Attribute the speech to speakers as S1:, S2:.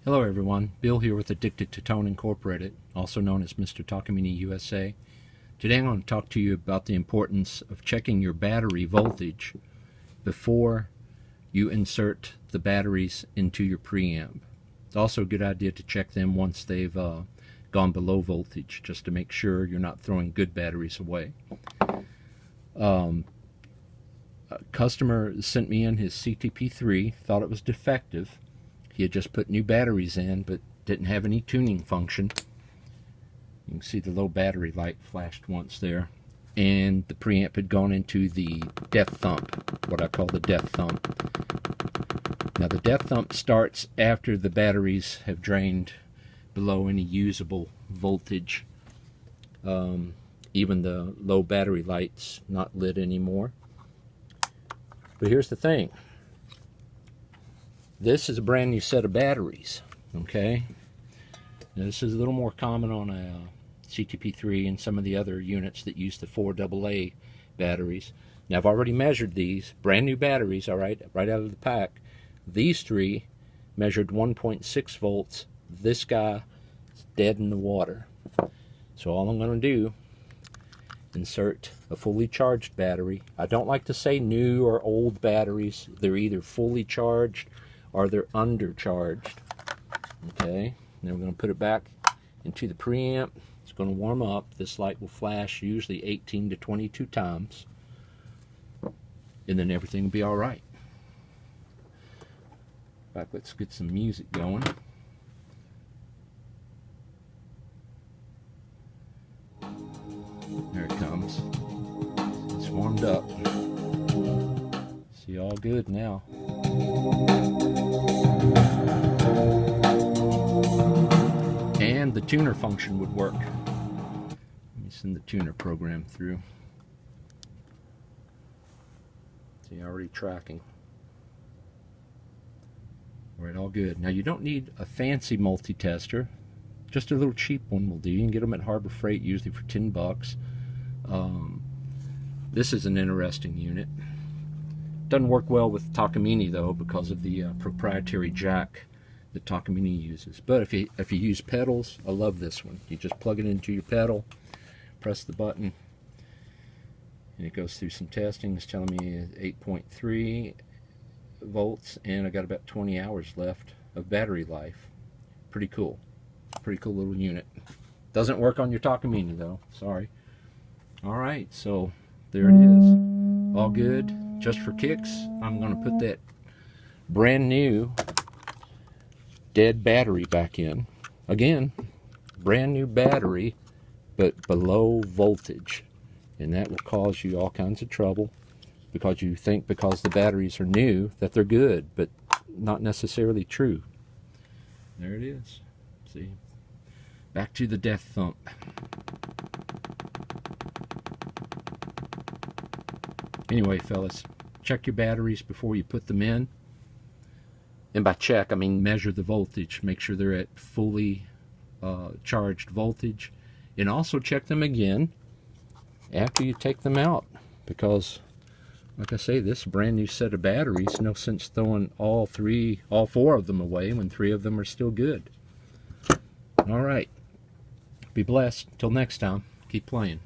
S1: Hello everyone, Bill here with Addicted to Tone Incorporated, also known as Mr. Takamine USA. Today I'm going to talk to you about the importance of checking your battery voltage before you insert the batteries into your preamp. It's also a good idea to check them once they've gone below voltage, just to make sure you're not throwing good batteries away. A customer sent me in his CTP3, thought it was defective. He had just put new batteries in, but didn't have any tuning function. You can see the low battery light flashed once there. And the preamp had gone into the death thump, what I call the death thump. Now the death thump starts after the batteries have drained below any usable voltage. Even the low battery light's not lit anymore. But here's the thing. This is a brand new set of batteries, okay? Now this is a little more common on a CTP3 and some of the other units that use the 4AA batteries. Now I've already measured these, brand new batteries, all right, right out of the pack. These three measured 1.6 volts. This guy is dead in the water. So all I'm going to do, insert a fully charged battery. I don't like to say new or old batteries. They're either fully charged or they're undercharged. Okay, now we're going to put it back into the preamp. It's going to warm up. This light will flash usually 18 to 22 times, and then everything will be all right. In fact, let's get some music going. There it comes. It's warmed up. See, all good now. And the tuner function would work. Let me send the tuner program through. See, already tracking. Alright, all good. Now you don't need a fancy multi-tester. Just a little cheap one will do. You can get them at Harbor Freight usually for 10 bucks. This is an interesting unit. Doesn't work well with Takamine though because of the proprietary jack that Takamine uses. But if you use pedals, I love this one. You just plug it into your pedal, press the button, and it goes through some testing. It's telling me 8.3 volts, and I got about 20 hours left of battery life. Pretty cool. Pretty cool little unit. Doesn't work on your Takamine though. Sorry. Alright, so there it is. All good. Just for kicks, I'm going to put that brand new dead battery back in. Again, brand new battery, but below voltage. And that will cause you all kinds of trouble because you think because the batteries are new that they're good, but not necessarily true. There it is. See? Back to the death thump. Anyway, fellas, check your batteries before you put them in. And by check, I mean measure the voltage. Make sure they're at fully charged voltage. And also check them again after you take them out. Because, like I say, this brand new set of batteries, no sense throwing all four of them away when 3 of them are still good. Alright. Be blessed. Till next time, keep playing.